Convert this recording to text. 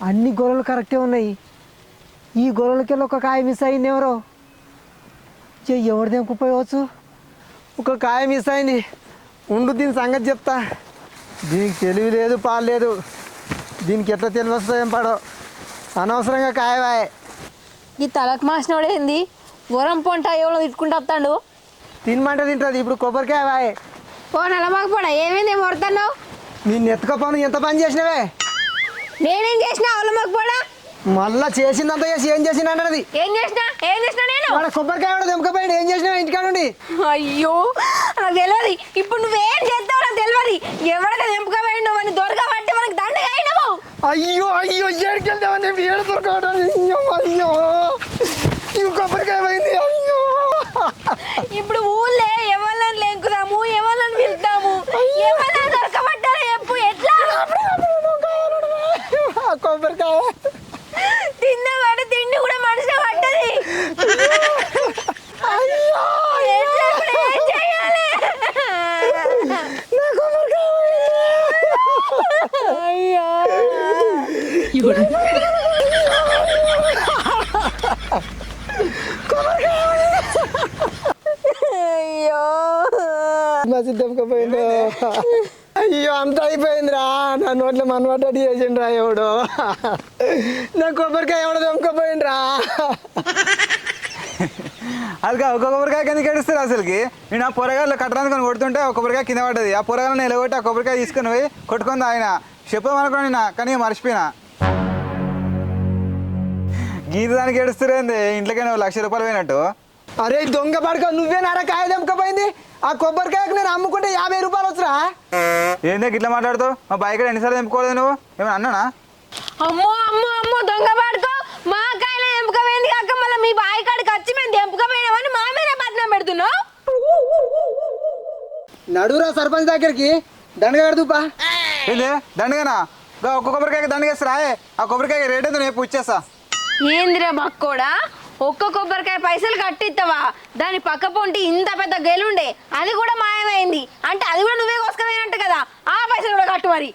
అన్ని గొర్రెలు కరెక్టే ఉన్నాయి. ఈ గొర్రెలకెళ్ళి ఒక కాయ మిస్ అయింది. ఎవరో ఎవరు తెంపుకుపోయవచ్చు. ఒక కాయ మిస్ అయింది. ఉండు దీని సంగతి చెప్తా. దీనికి తెలివి లేదు, పాలు లేదు. దీనికి ఎట్లా తెలివి వస్తుందో ఏం పడో. అనవసరంగా కాయవాయే. ఈ తలకు మాసినోడు ఏంది వరం పొంట ఎవరో తిట్టుకుంటూ వస్తాడు. తినమంటే తింటుంది. ఇప్పుడు కొబ్బరికాయ వాయే. ఓ నలమాకపోడా ఏమైంది ఏం కొడుతున్నావు? నేను ఎత్తుకపోను. ఎంత పని చేసినవే? నేనేం చేసినా అవలమాకపోడా? మళ్ళా చేసిందంత చేసి ఏం చేసిన అన్నది. ఏం చేసినా నేను వాడు కొబ్బరికాయ కూడా తెంపకపోయాడు. ఏం చేసినావు ఇంటికాడుండి? అయ్యో నాకు తెలియదు. ఇప్పుడు నువ్వేం చేస్తావు నాకు తెలియదు. ఎవరైతే తెంపుకపోయిండు అని దొరకబట్టి మనకి దండగా అయినావు. అయ్యో అయ్యో ఏడుకెళ్తామని ఏడు దొరకడం. అయ్యో ఇవి కొబ్బరికాయ పోయింది. అయ్యో ఇప్పుడు ఊళ్ళే ఎవరిని లెంకుదాము, ఎవరిని పిలుతాము, ఎవరిని దొరకబట్టారో చెప్పు. ఎట్లా కొబ్బరికాయ తిన్నవాడు తిండి కూడా మనిషి పట్టది. అయ్యో ఎట్లా ఇప్పుడు ఏం చేయాలి? అయ్యో అయ్యో సిద్ధంకపోయిండు. అయ్యో అంత అయిపోయిందిరా. నా నోట్లో మనవాటి చేసిండ్రా ఎవడు. నా కొబ్బరికాయ ఎవడో తెంపుకపోయిండ్రా. అది ఒక కొబ్బరికాయ కింద ఏడుస్తారు. అసలుకి నేను ఆ పొరగాయలు కట్టడానికి కొడుతుంటే ఒక కొబ్బరికాయ కింద పడ్డది. ఆ పొరగాయలను నిలబెట్టి ఆ కొబ్బరికాయ తీసుకుని పోయి కొట్టుకుంది. ఆయన చెప్పమనుకోండి నా కానీ మర్చిపోయినా. గీత దానికి ఏడుస్తారేంది? ఇంట్లోకైనా ₹1,00,000 పోయినట్టు. అరే దొంగ పడక నువ్వేనారా కాయ తెంపుకపోయింది? ఆ కొబ్బరికాయకు నేను అమ్ముకుంటే ₹50 వచ్చరా? ఏందో ఇట్లా మాట్లాడుతావు? మా బైక్ ఎన్నిసార్లు తెంపుకోలేదు నువ్వు? ఏమైనా అన్నానా? అమ్మో అమ్మో అమ్మో దొంగ పాడుకో. మా కాయలు తెంపుకపోయింది కాక మళ్ళీ మీ బాయి కాడికి వచ్చి మేము తెంపుకపోయినామని మా మీద పట్నం పెడుతున్నావు. నడురా సర్పంచ్ దగ్గరికి. దండగ కడుతుపా. ఏంది దండగానా? ఒక్క కొబ్బరికాయకి దండగేస్తారా? ఆ కొబ్బరికాయ రేట్ అయితే నేను ఇచ్చేస్తా. ఏందిరా బక్కోడా, ఒక్క కొబ్బరికాయ పైసలు కట్టిస్తావా? దాని పక్క పొంటి ఇంత పెద్ద గెలుండే అది కూడా మాయమైంది అంటే అది కూడా నువ్వే కోసుకపోయినట్టు కదా. ఆ పైసలు కూడా కట్టు మరి.